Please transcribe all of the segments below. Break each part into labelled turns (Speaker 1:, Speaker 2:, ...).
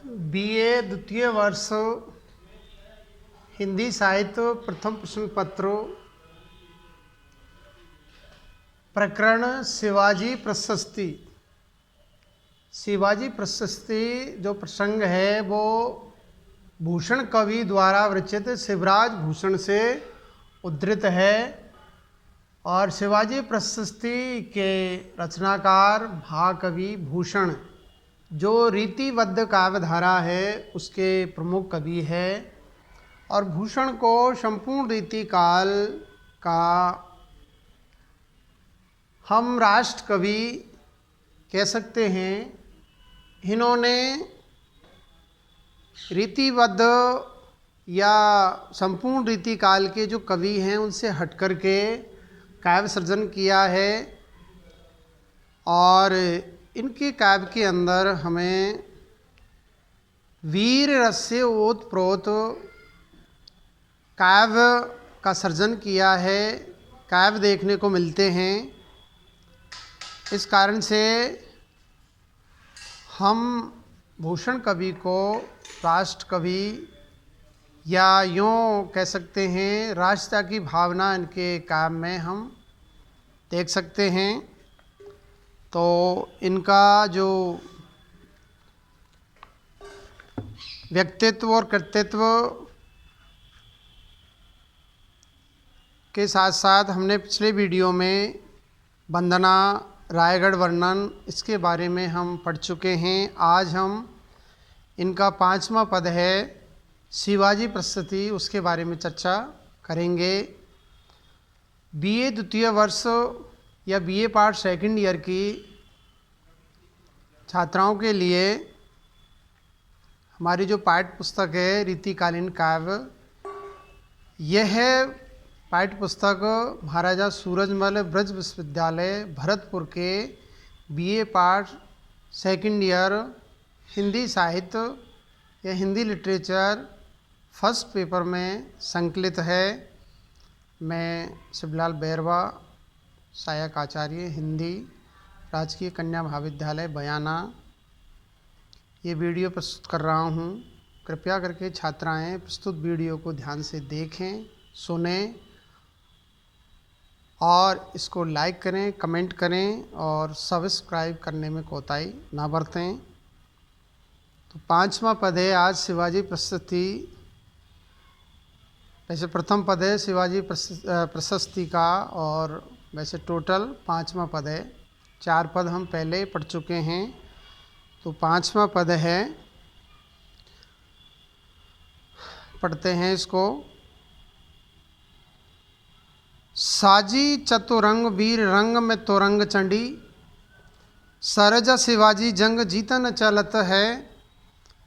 Speaker 1: BA द्वितीय वर्ष हिंदी साहित्य प्रथम प्रश्न पत्र प्रकरण शिवाजी प्रशस्ति। शिवाजी प्रशस्ति जो प्रसंग है वो भूषण कवि द्वारा विरचित शिवराज भूषण से उद्धृत है और शिवाजी प्रशस्ति के रचनाकार महाकवि भूषण जो रीतिबद्ध काव्यधारा है उसके प्रमुख कवि है और भूषण को संपूर्ण रीतिकाल का हम राष्ट्र कवि कह सकते हैं। इन्होंने रीतिबद्ध या संपूर्ण रीतिकाल के जो कवि हैं उनसे हट कर के काव्य सृजन किया है और इनके काव्य के अंदर हमें वीर रस से ओतप्रोत काव्य का सृजन किया है, काव्य देखने को मिलते हैं। इस कारण से हम भूषण कवि को राष्ट्र कवि या यूँ कह सकते हैं राष्ट्रता की भावना इनके काव्य में हम देख सकते हैं। तो इनका जो व्यक्तित्व और कृतित्व के साथ साथ हमने पिछले वीडियो में वंदना रायगढ़ वर्णन इसके बारे में हम पढ़ चुके हैं। आज हम इनका 5वां पद है शिवाजी प्रशस्ति, उसके बारे में चर्चा करेंगे। बीए द्वितीय वर्ष या बीए पार्ट सेकंड ईयर की छात्राओं के लिए हमारी जो पाठ्य पुस्तक है रीतिकालीन काव्य, यह पाठ्य पुस्तक महाराजा सूरजमल ब्रज विश्वविद्यालय भरतपुर के BA part second year Hindi साहित्य या हिंदी लिटरेचर फर्स्ट पेपर में संकलित है। मैं शिवलाल बैरवा, सहायक आचार्य हिंदी, राजकीय कन्या महाविद्यालय बयाना, ये वीडियो प्रस्तुत कर रहा हूँ। कृपया करके छात्राएं प्रस्तुत वीडियो को ध्यान से देखें, सुनें और इसको लाइक करें, कमेंट करें और सब्सक्राइब करने में कोताही ना बरतें। तो 5वां पद है आज शिवाजी प्रशस्ति। वैसे प्रथम पद है शिवाजी प्रशस्ति का और वैसे टोटल 5वां पद है। 4 पद हम पहले पढ़ चुके हैं, तो 5वां पद है, पढ़ते हैं इसको। साजी चतुरंग वीर रंग में तोरंग चंडी, सरज शिवाजी जंग जीतन चलत है,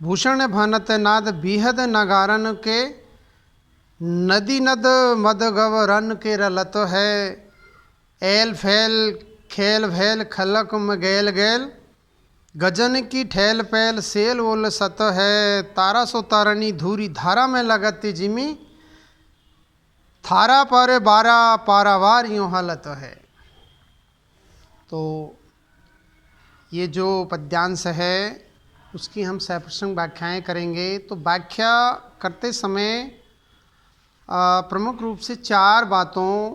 Speaker 1: भूषण भनत नाद बीहद नगारन के, नदी नद मद गव रन के रलत है, एल फैल खेल भैल खलक में गैल गैल, गजन की ठेल पैल सेल ओल सत है, तारा सो तारनी धूरी धारा में लगत जिमी, थारा पर बारा पारावार यूँ हालत है। तो ये जो पद्यांश है उसकी हम सप्रसंग व्याख्याएं करेंगे। तो व्याख्या करते समय प्रमुख रूप से 4 बातों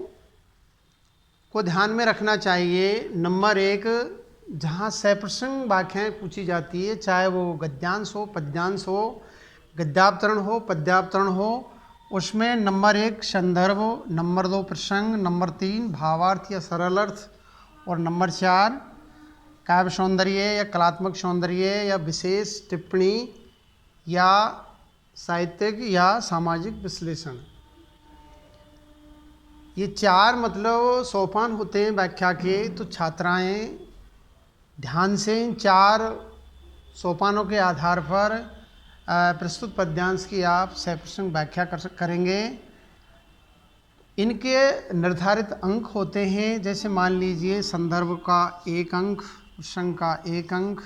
Speaker 1: को ध्यान में रखना चाहिए। नंबर 1, जहाँ सप्रसंग व्याख्याएं पूछी जाती है, चाहे वो गद्यांश हो, पद्यांश हो, गद्यावतरण हो, पद्यावतरण हो, उसमें नंबर 1 संदर्भ, नंबर 2 प्रसंग, नंबर 3 भावार्थ या सरल अर्थ और नंबर 4 काव्य सौंदर्य या कलात्मक सौंदर्य या विशेष टिप्पणी या साहित्यिक या सामाजिक विश्लेषण। ये 4 मतलब सोपान होते हैं व्याख्या के। तो छात्राएं ध्यान से इन 4 सोपानों के आधार पर प्रस्तुत पद्यांश की आप सप्रसंग व्याख्या करेंगे। इनके निर्धारित अंक होते हैं, जैसे मान लीजिए संदर्भ का 1 अंक, प्रसंग का 1 अंक,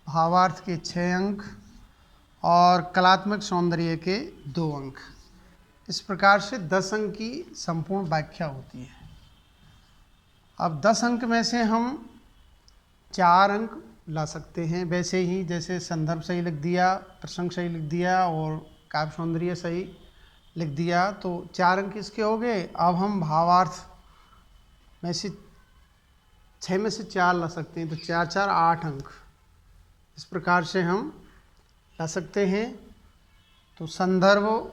Speaker 1: भावार्थ के 6 अंक और कलात्मक सौंदर्य के 2 अंक। इस प्रकार से 10 अंक की संपूर्ण व्याख्या होती है। अब 10 अंक में से हम 4 अंक ला सकते हैं। वैसे ही जैसे संदर्भ सही लिख दिया, प्रसंग सही लिख दिया और काव्य सौंदर्य सही लिख दिया तो 4 अंक इसके हो गए। अब हम भावार्थ में से 6 में से 4 ला सकते हैं, तो 4 4 8 अंक इस प्रकार से हम ला सकते हैं। तो संदर्भ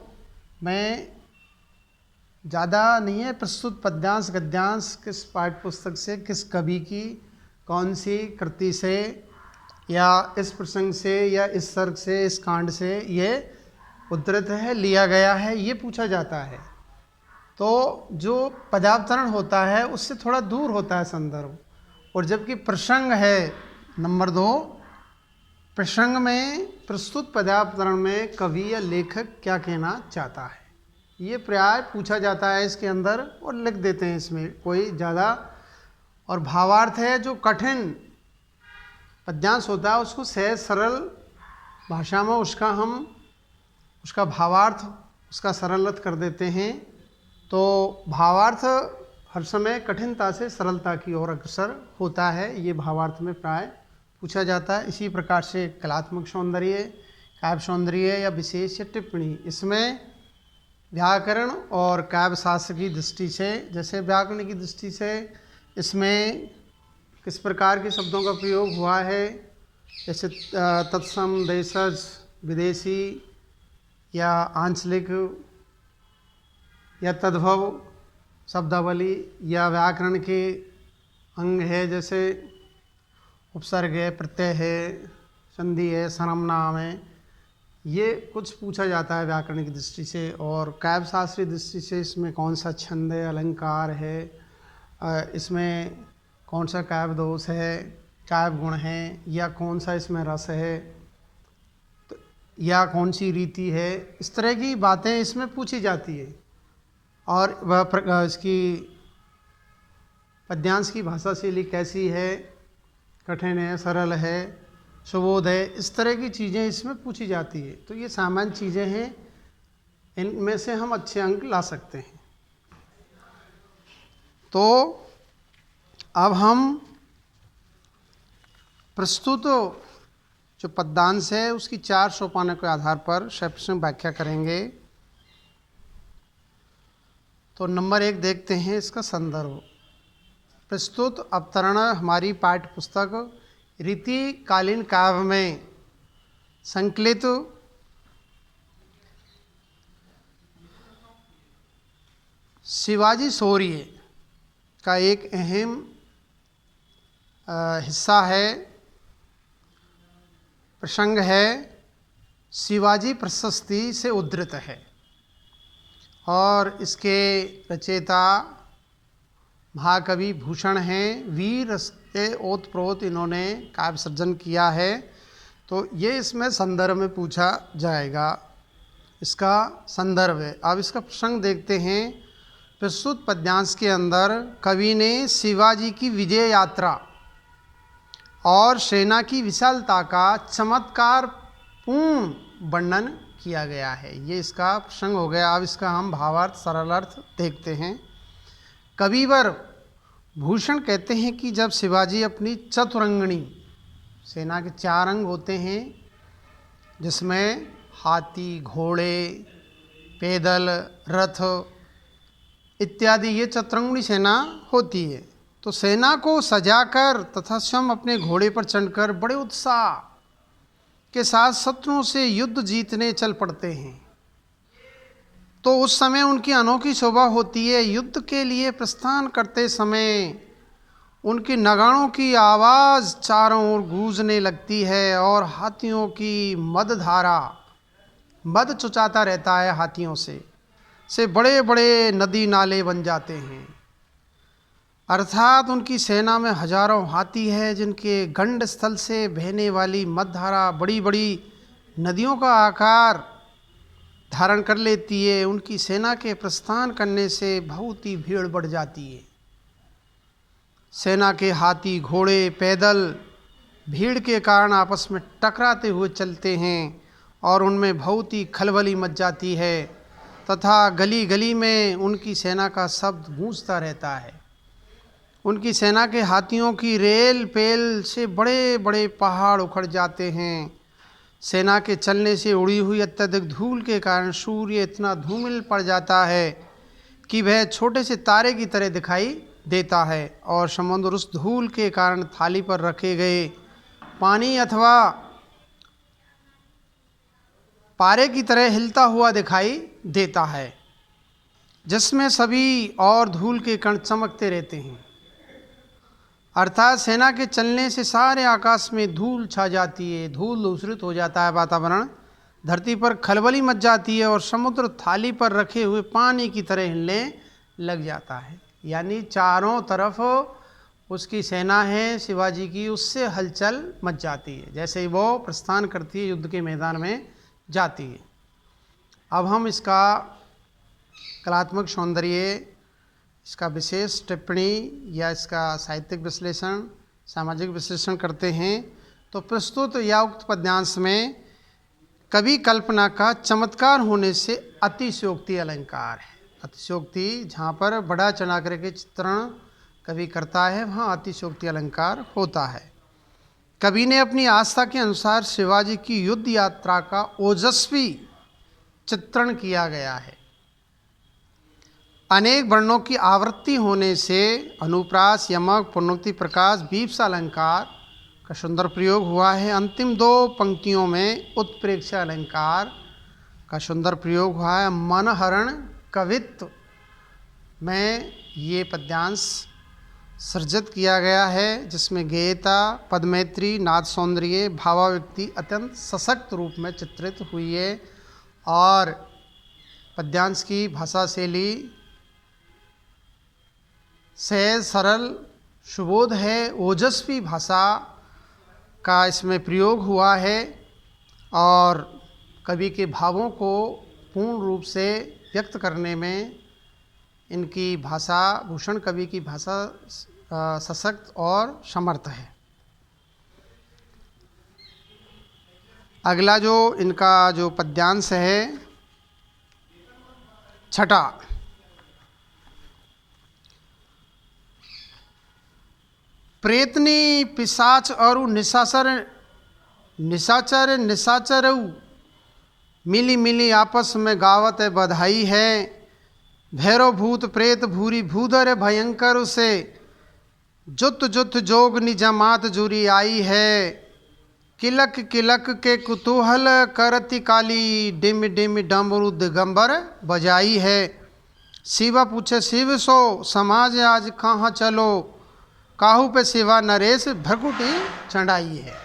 Speaker 1: में ज़्यादा नहीं है, प्रस्तुत पद्यांश गद्यांश किस पाठ्य पुस्तक से, किस कवि की कौन सी कृति से या इस प्रसंग से या इस सर्ग से, इस कांड से ये उद्धृत है, लिया गया है, ये पूछा जाता है। तो जो पदावतरण होता है उससे थोड़ा दूर होता है संदर्भ। और जबकि प्रसंग है नंबर 2, प्रसंग में प्रस्तुत पदावतरण में कवि या लेखक क्या कहना चाहता है ये प्राय पूछा जाता है इसके अंदर और लिख देते हैं इसमें कोई ज़्यादा। और भावार्थ है जो कठिन पद्यांश होता है उसको सहज सरल भाषा में उसका भावार्थ उसका सरल अर्थ कर देते हैं। तो भावार्थ हर समय कठिनता से सरलता की ओर अग्रसर होता है, ये भावार्थ में प्राय पूछा जाता है। इसी प्रकार से कलात्मक सौंदर्य, काव्य सौंदर्य या विशेष या टिप्पणी, इसमें व्याकरण और काव्य शास्त्र की दृष्टि से, जैसे व्याकरण की दृष्टि से इसमें किस प्रकार के शब्दों का प्रयोग हुआ है, जैसे तत्सम, देशज, विदेशी या आंचलिक या तद्भव शब्दावली, या व्याकरण के अंग है जैसे उपसर्ग है, प्रत्यय है, संधि है, सर्वनाम है, ये कुछ पूछा जाता है व्याकरण की दृष्टि से। और काव्य शास्त्रीय दृष्टि से इसमें कौन सा छंद है, अलंकार है, इसमें कौन सा काव्य दोष है, काव्य गुण है, या कौन सा इसमें रस है, तो या कौन सी रीति है, इस तरह की बातें इसमें पूछी जाती है। और वह इसकी पद्यांश की भाषा शैली कैसी है, कठिन है, सरल है, सुबोध है, इस तरह की चीज़ें इसमें पूछी जाती है। तो ये सामान्य चीज़ें हैं, इनमें से हम अच्छे अंक ला सकते हैं। तो अब हम प्रस्तुत जो पद्यांश है उसकी 4 सोपानों के आधार पर सप्रश्न व्याख्या करेंगे। तो नंबर 1 देखते हैं इसका संदर्भ। प्रस्तुत अवतरण हमारी पाठ्य पुस्तक रीतिकालीन काव्य में संकलित शिवाजी शौर्य का एक अहम हिस्सा है, प्रसंग है, शिवाजी प्रशस्ति से उद्धृत है। और इसके रचयिता महाकवि भूषण हैं, वीर रस के ओतप्रोत इन्होंने काव्य सर्जन किया है। तो ये इसमें संदर्भ में पूछा जाएगा, इसका संदर्भ है। अब इसका प्रसंग देखते हैं। प्रस्तुत पद्यांश के अंदर कवि ने शिवाजी की विजय यात्रा और सेना की विशालता का चमत्कार पूर्ण वर्णन किया गया है, ये इसका प्रसंग हो गया। अब इसका हम भावार्थ सरल अर्थ देखते हैं। कविवर भूषण कहते हैं कि जब शिवाजी अपनी चतुरंगणी, सेना के 4 अंग होते हैं जिसमें हाथी, घोड़े, पैदल, रथ इत्यादि, ये चतुरंगणी सेना होती है। तो सेना को सजाकर तथा स्वयं अपने घोड़े पर चढ़कर बड़े उत्साह के साथ शत्रुओं से युद्ध जीतने चल पड़ते हैं। तो उस समय उनकी अनोखी शोभा होती है। युद्ध के लिए प्रस्थान करते समय उनकी नगाड़ों की आवाज़ चारों ओर गूंजने लगती है और हाथियों की मदधारा, मद चुचाता रहता है हाथियों से बड़े बड़े नदी नाले बन जाते हैं। अर्थात उनकी सेना में हजारों हाथी है जिनके गंड स्थल से बहने वाली मदधारा बड़ी बड़ी नदियों का आकार धारण कर लेती है। उनकी सेना के प्रस्थान करने से बहुत ही भीड़ बढ़ जाती है। सेना के हाथी, घोड़े, पैदल भीड़ के कारण आपस में टकराते हुए चलते हैं और उनमें बहुत ही खलबली मच जाती है तथा गली गली में उनकी सेना का शब्द गूंजता रहता है। उनकी सेना के हाथियों की रेल पेल से बड़े बड़े पहाड़ उखड़ जाते हैं। सेना के चलने से उड़ी हुई अत्यधिक धूल के कारण सूर्य इतना धूमिल पड़ जाता है कि वह छोटे से तारे की तरह दिखाई देता है, और समुद्र उस धूल के कारण थाली पर रखे गए पानी अथवा पारे की तरह हिलता हुआ दिखाई देता है, जिसमें सभी और धूल के कण चमकते रहते हैं। अर्थात सेना के चलने से सारे आकाश में धूल छा जाती है, धूल दूषित हो जाता है वातावरण, धरती पर खलबली मच जाती है और समुद्र थाली पर रखे हुए पानी की तरह हिलने लग जाता है। यानी चारों तरफ उसकी सेना है शिवाजी की, उससे हलचल मच जाती है जैसे ही वो प्रस्थान करती है, युद्ध के मैदान में जाती है। अब हम इसका कलात्मक सौंदर्य, इसका विशेष टिप्पणी या इसका साहित्यिक विश्लेषण, सामाजिक विश्लेषण करते हैं। तो प्रस्तुत या उक्त पद्यांश में कवि कल्पना का चमत्कार होने से अतिशयोक्ति अलंकार है। अतिशयोक्ति जहाँ पर बड़ा चढ़ा करके चित्रण कवि करता है, वहाँ अतिशयोक्ति अलंकार होता है। कवि ने अपनी आस्था के अनुसार शिवाजी की युद्ध यात्रा का ओजस्वी चित्रण किया गया है। अनेक वर्णों की आवृत्ति होने से अनुप्रास, यमक, पुनरुक्ति, प्रकाश, बीप्सा अलंकार का सुंदर प्रयोग हुआ है। अंतिम दो पंक्तियों में उत्प्रेक्ष अलंकार का सुंदर प्रयोग हुआ है। मनहरण कवित्व में ये पद्यांश सृजित किया गया है, जिसमें गेयता, पदमैत्री, नाद सौंदर्य, भावाव्यक्ति अत्यंत सशक्त रूप में चित्रित हुई है। और पद्यांश की भाषा शैली सहज, सरल, सुबोध है, ओजस्वी भाषा का इसमें प्रयोग हुआ है और कवि के भावों को पूर्ण रूप से व्यक्त करने में इनकी भाषा, भूषण कवि की भाषा सशक्त और समर्थ है। अगला जो इनका जो पद्यांश है छठा, प्रेतनी पिशाच और निशाचर निशाचरऊ मिली मिली आपस में गावत बधाई है। भैरव भूत प्रेत भूरी भूधर भयंकर से जुत जुत जोग निजामात जुरी आई है। किलक किलक के कुतूहल करती काली डिम डिम डमरू दिगंबर बजाई है। शिवा पूछे शिव सो समाज आज कहाँ चलो, काहू पे शिवा नरेश भ्रकुटी चढ़ाई है।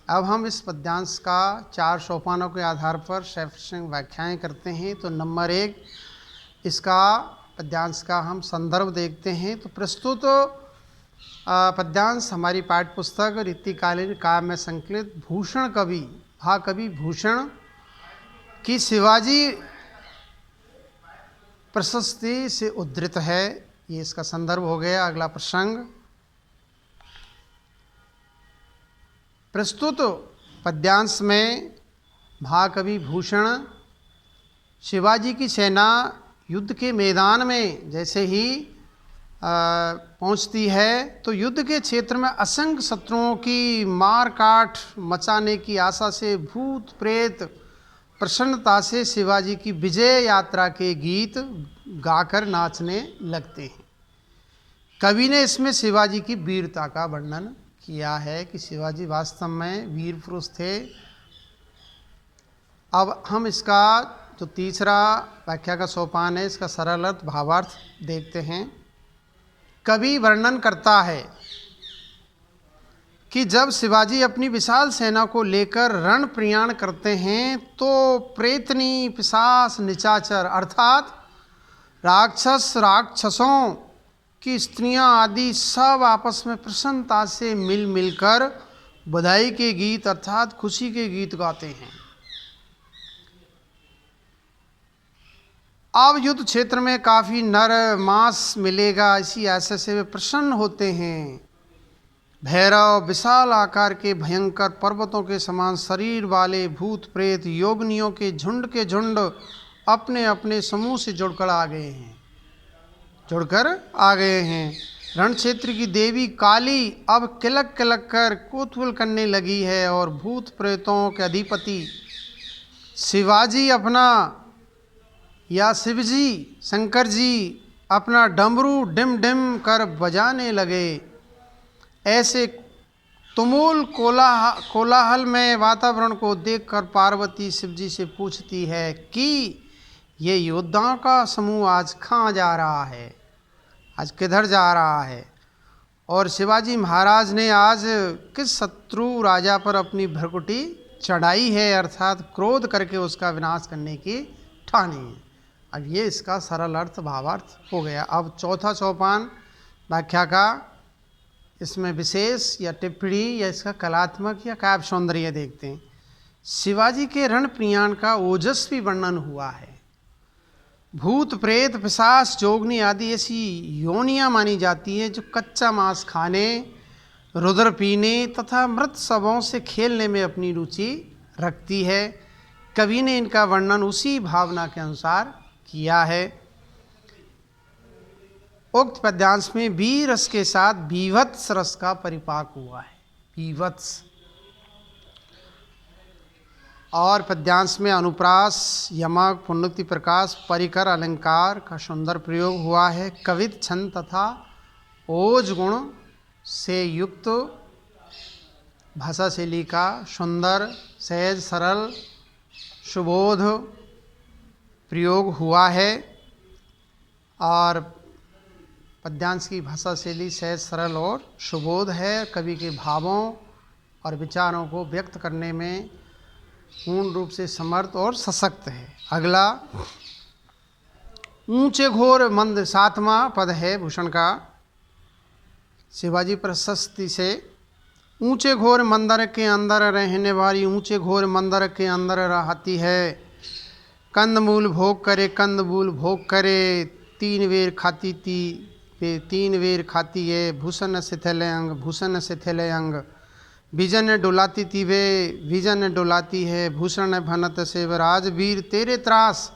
Speaker 1: अब हम इस पद्यांश का 4 सोपानों के आधार पर शैक्षणिक व्याख्याएं करते हैं। तो नंबर 1, इसका पद्यांश का हम संदर्भ देखते हैं। तो प्रस्तुत पद्यांश हमारी पाठ्य पुस्तक रीतिकालीन काव्य में संकलित भूषण कवि, महाकवि भूषण की शिवाजी प्रशस्ति से उद्धृत है। ये इसका संदर्भ हो गया। अगला प्रसंग, प्रस्तुत पद्यांश में महाकवि भूषण शिवाजी की सेना युद्ध के मैदान में जैसे ही पहुंचती है तो युद्ध के क्षेत्र में असंख्य शत्रुओं की मार काट मचाने की आशा से भूत प्रेत प्रसन्नता से शिवाजी की विजय यात्रा के गीत गाकर नाचने लगते हैं। कवि ने इसमें शिवाजी की वीरता का वर्णन किया है कि शिवाजी वास्तव में वीर पुरुष थे। अब हम इसका जो तीसरा व्याख्या का सोपान है, इसका सरल अर्थ भावार्थ देखते हैं। कवि वर्णन करता है कि जब शिवाजी अपनी विशाल सेना को लेकर रण प्रयाण करते हैं तो प्रेतनी पिशाच निशाचर अर्थात राक्षसों की स्त्रियां आदि सब आपस में प्रसन्नता से मिल मिलकर बधाई के गीत अर्थात खुशी के गीत गाते हैं। अब युद्ध क्षेत्र में काफ़ी नर मांस मिलेगा, इसी आशा से वे प्रसन्न होते हैं। भैरव विशाल आकार के भयंकर पर्वतों के समान शरीर वाले भूत प्रेत योगिनियों के झुंड अपने अपने समूह से जुड़कर आ गए हैं। रण क्षेत्र की देवी काली अब किलक किलक कर कोतूहल करने लगी है और भूत प्रेतों के अधिपति शिवाजी अपना या शिवजी शंकर जी अपना डमरू डिम डिम कर बजाने लगे। ऐसे तुमुल कोलाहल में वातावरण को देखकर पार्वती शिवजी से पूछती है कि ये योद्धाओं का समूह आज कहाँ जा रहा है, आज किधर जा रहा है, और शिवाजी महाराज ने आज किस शत्रु राजा पर अपनी भ्रकुटी चढ़ाई है, अर्थात क्रोध करके उसका विनाश करने की ठानी है। अब ये इसका सरल अर्थ भावार्थ हो गया। अब चौथा सोपान व्याख्या का, इसमें विशेष या टिप्पणी या इसका कलात्मक या काव्य सौंदर्य देखते हैं। शिवाजी के रण प्रयाण का ओजस्वी वर्णन हुआ है। भूत प्रेत पिशाच जोगनी आदि ऐसी योनियां मानी जाती हैं जो कच्चा मांस खाने, रुद्र पीने तथा मृत शवों से खेलने में अपनी रुचि रखती है। कवि ने इनका वर्णन उसी भावना के अनुसार किया है। उक्त पद्यांश में वीर रस के साथ बीभत्स रस का परिपाक हुआ है, बीभत्स। और पद्यांश में अनुप्रास, यमक, पुनरुक्ति, प्रकाश, परिकर, अलंकार का सुंदर प्रयोग हुआ है। कवित छंद तथा ओज गुण से युक्त भाषा शैली का सुंदर, सहज, सरल, सुबोध प्रयोग हुआ है। और पद्यांश की भाषा शैली सहज, सरल और सुबोध है। कवि के भावों और विचारों को व्यक्त करने में पूर्ण रूप से समर्थ और सशक्त है। अगला ऊंचे घोर मंद, सातवां पद है भूषण का। शिवाजी प्रशस्ति से ऊंचे घोर मंदिर के अंदर रहने वाली ऊंचे घोर मंदिर के अंदर रहती है। कंदमूल भोग करे, कंदमूल भोग करे, तीन वेर खाती है। भूषण शिथिल अंग, भूषण शिथिल अंग, विजन डुलाती तीवे, विजन डुलाती है। भूषण भनत सेव राजवीर, तेरे त्रास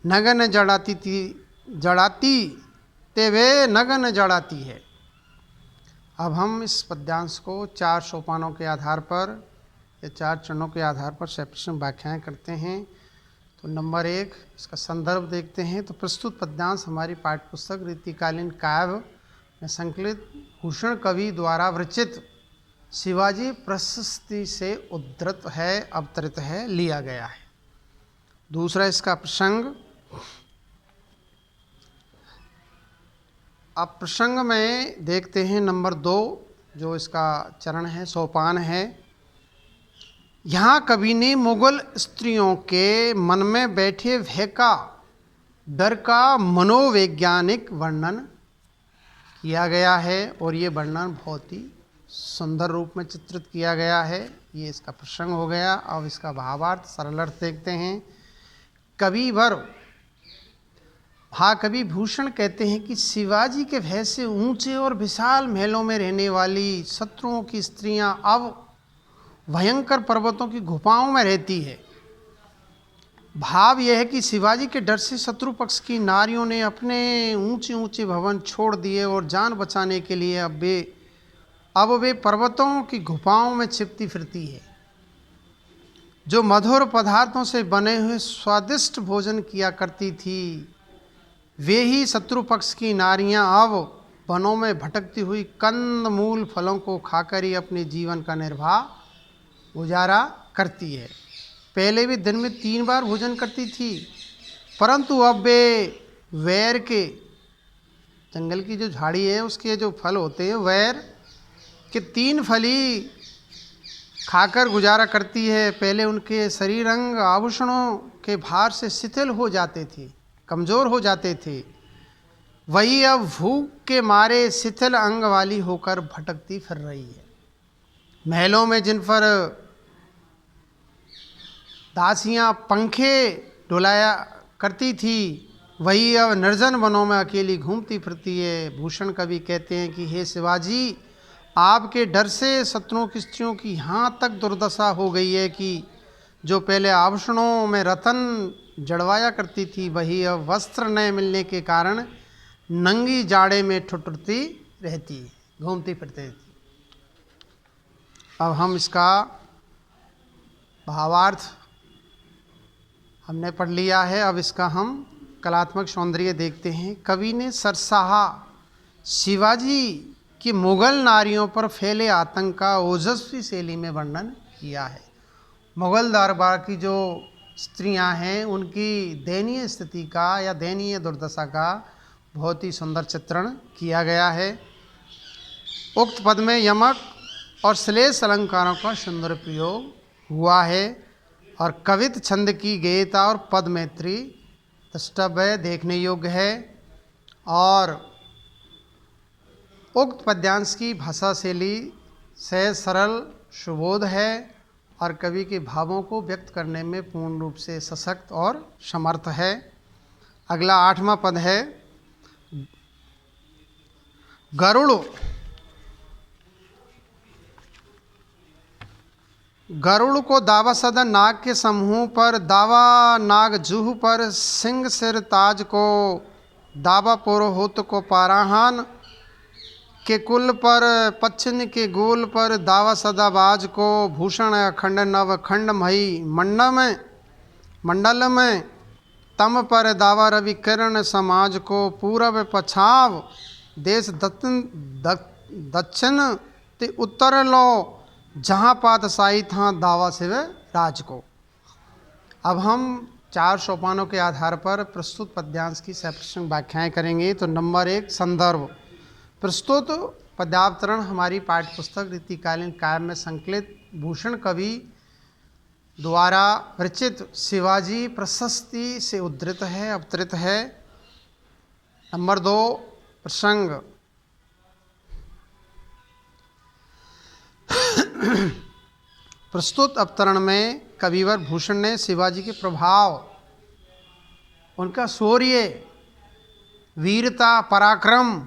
Speaker 1: नगन जड़ाती तेवे नगन जड़ाती है। अब हम इस पद्यांश को 4 सोपानों के आधार पर या 4 चरणों के आधार पर सप्रश्न व्याख्याएं करते हैं। तो नंबर 1 इसका संदर्भ देखते हैं। तो प्रस्तुत पद्यांश हमारी पाठ्यपुस्तक रीतिकालीन काव्य में संकलित भूषण कवि द्वारा विरचित शिवाजी प्रशस्ति से उद्धृत है, अवतरित है, लिया गया है। दूसरा इसका प्रसंग। अब प्रसंग में देखते हैं नंबर 2 जो इसका चरण है, सोपान है। यहाँ कवि ने मुगल स्त्रियों के मन में बैठे भय का, डर का मनोवैज्ञानिक वर्णन किया गया है और ये वर्णन बहुत ही सुंदर रूप में चित्रित किया गया है। ये इसका प्रसंग हो गया। अब इसका भावार्थ, सरल अर्थ देखते हैं। कवि भूषण कहते हैं कि शिवाजी के भय से ऊंचे और विशाल महलों में रहने वाली शत्रुओं की स्त्रियां अब भयंकर पर्वतों की गुफाओं में रहती है। भाव यह है कि शिवाजी के डर से शत्रु पक्ष की नारियों ने अपने ऊंचे ऊंचे भवन छोड़ दिए और जान बचाने के लिए अब वे पर्वतों की गुफाओं में छिपती फिरती है। जो मधुर पदार्थों से बने हुए स्वादिष्ट भोजन किया करती थी, वे ही शत्रु पक्ष की नारियां अब वनों में भटकती हुई कंद मूल फलों को खाकर ही अपने जीवन का निर्वाह गुजारा करती है। पहले भी दिन में 3 बार भोजन करती थी, परंतु अब वे वैर के, जंगल की जो झाड़ी है उसके जो फल होते हैं वैर के 3 फली खाकर गुजारा करती है। पहले उनके शरीर अंग आभूषणों के भार से शिथिल हो जाते थे, कमज़ोर हो जाते थे, वही अब भूख के मारे शिथिल अंग वाली होकर भटकती फिर रही है। महलों में जिन पर दासियां पंखे डुलाया करती थी, वही अब निर्जन वनों में अकेली घूमती फिरती है। भूषण कवि कहते हैं कि हे शिवाजी, आपके डर से शत्रुओं की स्त्रियों की यहाँ तक दुर्दशा हो गई है कि जो पहले आभूषणों में रतन जड़वाया करती थी, वही अब वस्त्र न मिलने के कारण नंगी जाड़े में ठुठुरती रहती, घूमती फिरती रहती। अब हम इसका भावार्थ हमने पढ़ लिया है, अब इसका हम कलात्मक सौंदर्य देखते हैं। कवि ने सरसाहा शिवाजी की मुगल नारियों पर फैले आतंक का ओजस्वी शैली में वर्णन किया है। मुगल दरबार की जो स्त्रियां हैं उनकी दयनीय स्थिति का या दयनीय दुर्दशा का बहुत ही सुंदर चित्रण किया गया है। उक्त पद में यमक और श्लेष अलंकारों का सुंदर प्रयोग हुआ है और कवित छंद की गेयता और पद मैत्री द्रष्टव्य देखने योग्य है। और उक्त पद्यांश की भाषा शैली सहज सरल सुबोध है और कवि के भावों को व्यक्त करने में पूर्ण रूप से सशक्त और समर्थ है। अगला 8वां पद है, गरुड़ को दावा सदा नाग के समूह पर, दावा नाग जूह पर, सिंह सिर ताज को, दावा पुरोहित को पाराहान के कुल पर, पच्छिन के गोल पर, दावा सदा बाज को, भूषण अखंड नव खंड मही मंडल में, तम पर दावा रवि किरण समाज को, पूरब पछाव देश दक्षिण ते उत्तर लो, जहाँ पातशाही था दावा शिव राज को। अब हम 4 सोपानों के आधार पर प्रस्तुत पद्यांश की सप्रसंग व्याख्याएं करेंगे। तो नंबर 1, संदर्भ। प्रस्तुत पद्यावतरण हमारी पाठ्यपुस्तक रीतिकालीन काव्य में संकलित भूषण कवि द्वारा रचित शिवाजी प्रशस्ति से उद्धृत है, अवतरित है। नंबर 2, प्रसंग। प्रस्तुत अवतरण में कविवर भूषण ने शिवाजी के प्रभाव, उनका शौर्य, वीरता, पराक्रम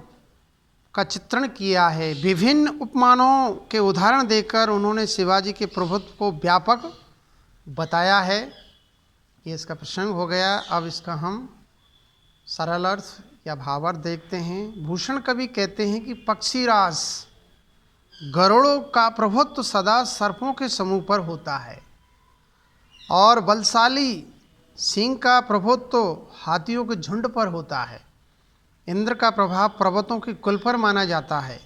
Speaker 1: का चित्रण किया है। विभिन्न उपमानों के उदाहरण देकर उन्होंने शिवाजी के प्रभुत्व को व्यापक बताया है। ये इसका प्रसंग हो गया। अब इसका हम सरल अर्थ या भावार्थ देखते हैं। भूषण कवि कहते हैं कि पक्षीराज गरुड़ों का प्रभुत्व सदा सर्पों के समूह पर होता है और बलशाली सिंह का प्रभुत्व हाथियों के झुंड पर होता है। इंद्र का प्रभाव पर्वतों के कुल पर माना जाता है।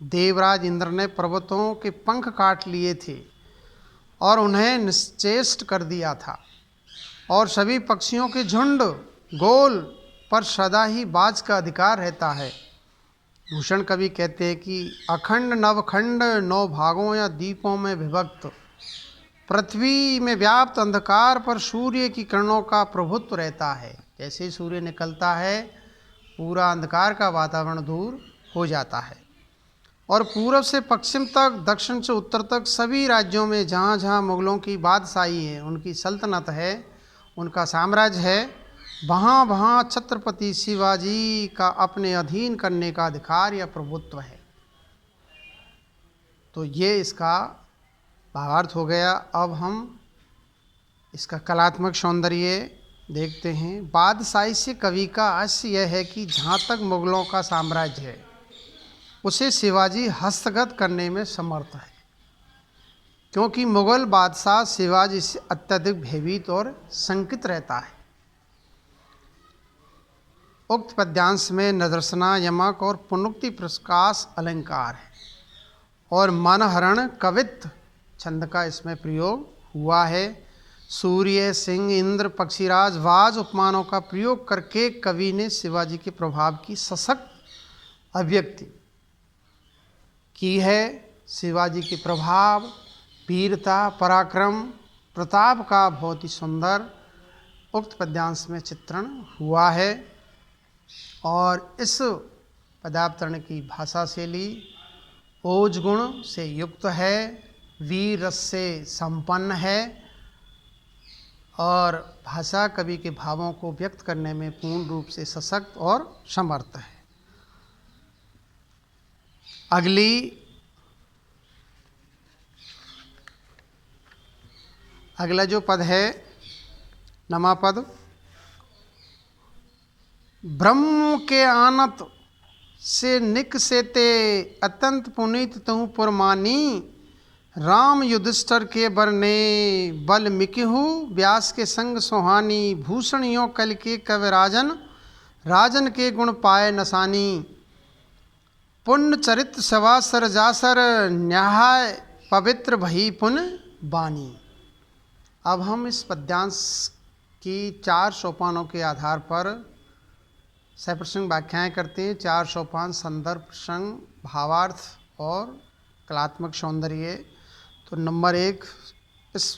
Speaker 1: देवराज इंद्र ने पर्वतों के पंख काट लिए थे और उन्हें निश्चेष्ट कर दिया था और सभी पक्षियों के झुंड गोल पर सदा ही बाज का अधिकार रहता है। भूषण कवि कहते हैं कि अखंड नवखंड 9 भागों या द्वीपों में विभक्त पृथ्वी में व्याप्त अंधकार पर सूर्य की किरणों का प्रभुत्व रहता है। जैसे ही सूर्य निकलता है पूरा अंधकार का वातावरण दूर हो जाता है और पूर्व से पश्चिम तक, दक्षिण से उत्तर तक सभी राज्यों में जहाँ जहाँ मुगलों की बादशाही है, उनकी सल्तनत है, उनका साम्राज्य है, वहाँ वहाँ छत्रपति शिवाजी का अपने अधीन करने का अधिकार या प्रभुत्व है। तो ये इसका भावार्थ हो गया। अब हम इसका कलात्मक सौंदर्य देखते हैं। बादशाही से कवि का आशय यह है कि जहाँ तक मुगलों का साम्राज्य है उसे शिवाजी हस्तगत करने में समर्थ है, क्योंकि मुगल बादशाह शिवाजी से अत्यधिक भयभीत और शंकित रहता है। उक्त पद्यांश में निदर्शना, यमक और पुनरुक्ति प्रकाश अलंकार है और मनहरण कवित्व छंद का इसमें प्रयोग हुआ है। सूर्य, सिंह, इंद्र, पक्षीराज, वाज उपमानों का प्रयोग करके कवि ने शिवाजी के प्रभाव की सशक्त अभिव्यक्ति की है। शिवाजी के प्रभाव, वीरता, पराक्रम, प्रताप का बहुत ही सुंदर उक्त पद्यांश में चित्रण हुआ है और इस पदावतरण की भाषा शैली ओज गुण से युक्त है, वीर रस से संपन्न है और भाषा कवि के भावों को व्यक्त करने में पूर्ण रूप से सशक्त और समर्थ है। अगला जो पद है, नमा पद, ब्रह्म के आनत से निक से ते अत्यंत पुनीत तहु पुरमानी। राम युधिष्ठिर के बरने बल मिकिहु व्यास के संग सुहानी। भूषण यो कल के कविराजन राजन के गुण पाए नसानी। पुण्य चरित सवासर जासर न्याय पवित्र भई पुन बानी। अब हम इस पद्यांश की 4 सोपानों के आधार पर सप्रसंग व्याख्याएं करते हैं। 4 सोपान संदर्भ, प्रसंग, भावार्थ और कलात्मक सौंदर्य। तो नंबर 1 इस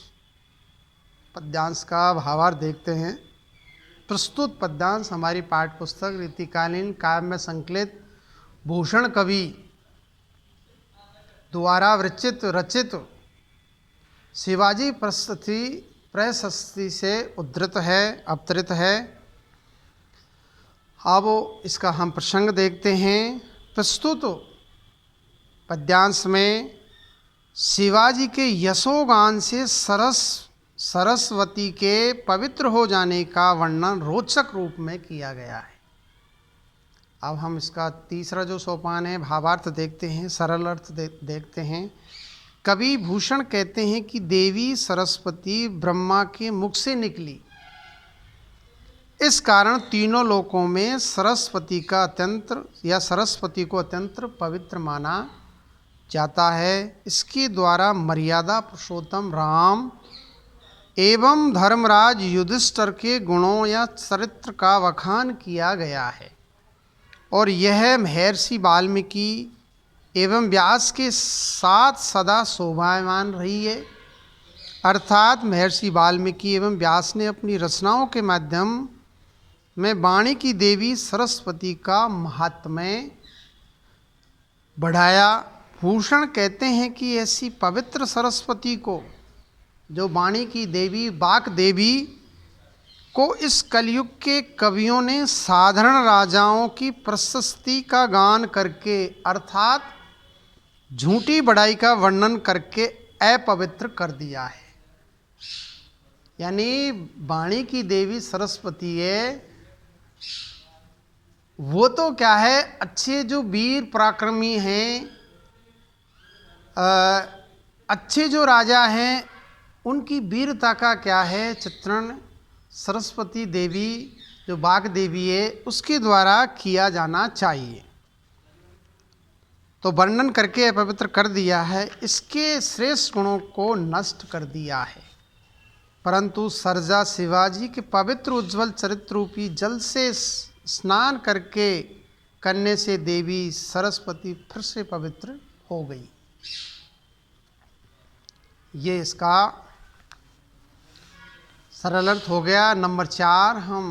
Speaker 1: पद्यांश का भावार्थ देखते हैं। प्रस्तुत पद्यांश हमारी पाठ्य पुस्तक रीतिकालीन काव्य में संकलित भूषण कवि द्वारा रचित शिवाजी प्रशस्ति से उद्धृत है, अवतरित है। अब इसका हम प्रसंग देखते हैं। प्रस्तुत पद्यांश में शिवाजी के यशोगान से सरस्वती के पवित्र हो जाने का वर्णन रोचक रूप में किया गया है। अब हम इसका तीसरा जो सोपान है भावार्थ देखते हैं, सरल अर्थ देखते हैं। कवि भूषण कहते हैं कि देवी सरस्वती ब्रह्मा के मुख से निकली, इस कारण तीनों लोकों में सरस्वती को अत्यंत पवित्र माना जाता है। इसके द्वारा मर्यादा पुरुषोत्तम राम एवं धर्मराज युधिष्ठिर के गुणों या चरित्र का वखान किया गया है और यह महर्षि वाल्मीकि एवं व्यास के साथ सदा शोभायमान रही है। अर्थात महर्षि वाल्मीकि एवं व्यास ने अपनी रचनाओं के माध्यम में वाणी की देवी सरस्वती का महात्म्य बढ़ाया। भूषण कहते हैं कि ऐसी पवित्र सरस्वती को, जो वाणी की देवी वाक देवी को इस कलयुग के कवियों ने साधारण राजाओं की प्रशस्ति का गान करके अर्थात झूठी बड़ाई का वर्णन करके अपवित्र कर दिया है। यानी वाणी की देवी सरस्वती है, वो तो क्या है, अच्छे जो वीर पराक्रमी हैं, अच्छे जो राजा हैं, उनकी वीरता का क्या है चित्रण सरस्वती देवी जो वाग देवी है उसके द्वारा किया जाना चाहिए। तो वर्णन करके अपवित्र कर दिया है, इसके श्रेष्ठ गुणों को नष्ट कर दिया है। परंतु सर्जा शिवाजी के पवित्र उज्ज्वल चरित्र रूपी जल से स्नान करने से देवी सरस्वती फिर से पवित्र हो गई। ये इसका सरल अर्थ हो गया। नंबर 4 हम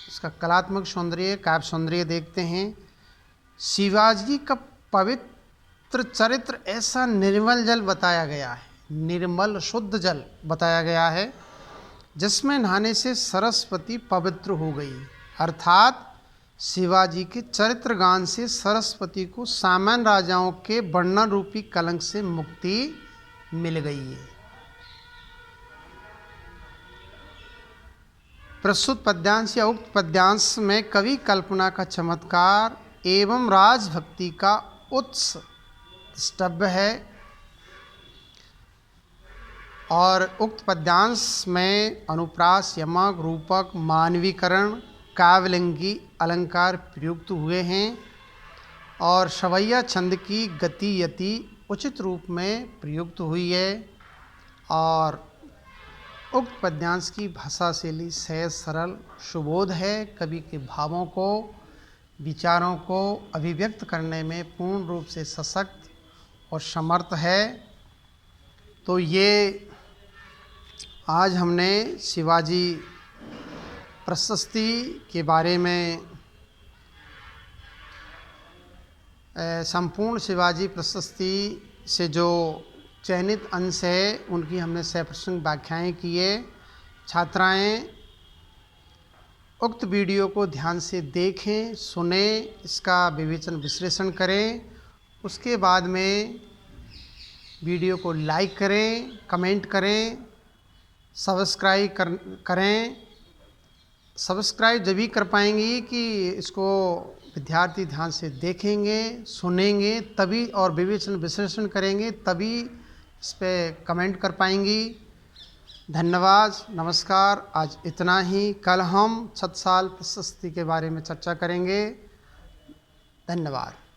Speaker 1: इसका कलात्मक सौंदर्य, काव्य सौंदर्य देखते हैं। शिवाजी का पवित्र चरित्र ऐसा निर्मल जल बताया गया है, निर्मल शुद्ध जल बताया गया है, जिसमें नहाने से सरस्वती पवित्र हो गई। अर्थात शिवाजी के चरित्र गान से सरस्वती को सामान्य राजाओं के वर्णन रूपी कलंक से मुक्ति मिल गई है। प्रस्तुत पद्यांश या उक्त पद्यांश में कवि कल्पना का चमत्कार एवं राजभक्ति का उत्सव है और उक्त पद्यांश में अनुप्रास, यमक, रूपक, मानवीकरण, काव्यलिंगी अलंकार प्रयुक्त हुए हैं और सवैया छंद की गति यति उचित रूप में प्रयुक्त हुई है और उक्त पद्यांश की भाषा शैली सहज, सरल, सुबोध है। कवि के भावों को, विचारों को अभिव्यक्त करने में पूर्ण रूप से सशक्त और समर्थ है। तो ये आज हमने शिवाजी प्रशस्ति के बारे में संपूर्ण शिवाजी प्रशस्ति से जो चयनित अंश है उनकी हमने सप्रसंग व्याख्याएं किए। छात्राएं उक्त वीडियो को ध्यान से देखें, सुने, इसका विवेचन विश्लेषण करें। उसके बाद में वीडियो को लाइक करें, कमेंट करें, सब्सक्राइब करें सब्सक्राइब जब भी कर पाएंगी कि इसको विद्यार्थी ध्यान से देखेंगे, सुनेंगे तभी, और विवेचन विश्लेषण करेंगे तभी इस पर कमेंट कर पाएंगी। धन्यवाद, नमस्कार। आज इतना ही। कल हम छत्रसाल प्रशस्ति के बारे में चर्चा करेंगे। धन्यवाद।